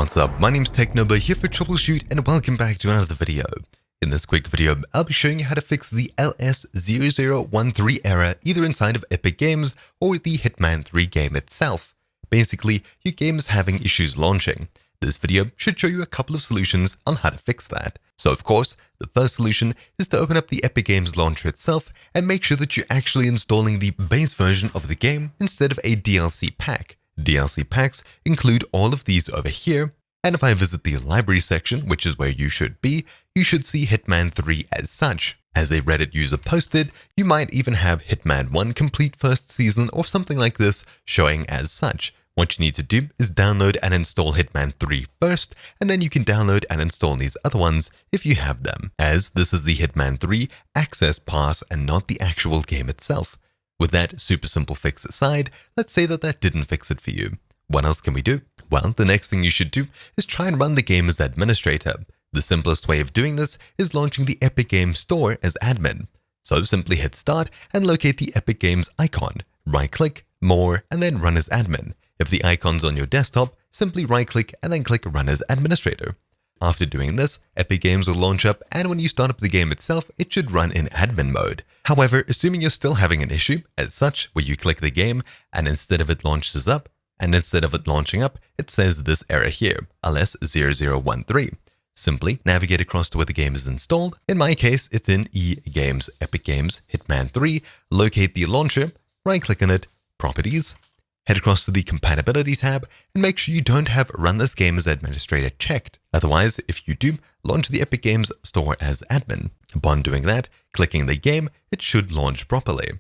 What's up, my name's TCNO here for Troubleshoot and welcome back to another video. In this quick video, I'll be showing you how to fix the LS-0013 error either inside of Epic Games or the Hitman 3 game itself. Basically, your game is having issues launching. This video should show you a couple of solutions on how to fix that. So of course, the first solution is to open up the Epic Games launcher itself and make sure that you're actually installing the base version of the game instead of a DLC pack. DLC packs include all of these over here, and if I visit the library section, which is where you should be, you should see Hitman 3 as such. As a Reddit user posted, you might even have Hitman 1 complete first season or something like this showing as such. What you need to do is download and install Hitman 3 first, and then you can download and install these other ones if you have them, as this is the Hitman 3 access pass and not the actual game itself. With that super simple fix aside, let's say that didn't fix it for you. What else can we do? Well, the next thing you should do is try and run the game as administrator. The simplest way of doing this is launching the Epic Games Store as admin. So simply hit start and locate the Epic Games icon. Right-click, more, and then run as admin. If the icon's on your desktop, simply right-click and then click run as administrator. After doing this, Epic Games will launch up, and when you start up the game itself, it should run in admin mode. However, assuming you're still having an issue, as such, where you click the game, and instead of it launches up, and instead of it launching up, it says this error here, LS-0013. Simply navigate across to where the game is installed. In my case, it's in E-Games, Epic Games, Hitman 3, locate the launcher, right-click on it, Properties, head across to the Compatibility tab, and make sure you don't have Run this game as administrator checked. Otherwise, if you do, launch the Epic Games Store as admin. Upon doing that, clicking the game, it should launch properly.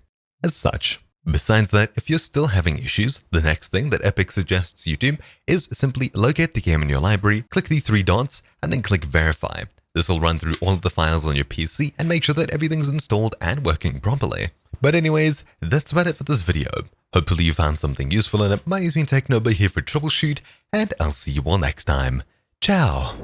As such. Besides that, if you're still having issues, the next thing that Epic suggests you do is simply locate the game in your library, click the three dots, and then click Verify. This will run through all of the files on your PC and make sure that everything's installed and working properly. But anyways, that's about it for this video. Hopefully you found something useful in it. My name's been TCNO here for Troubleshoot, and I'll see you all next time. Ciao!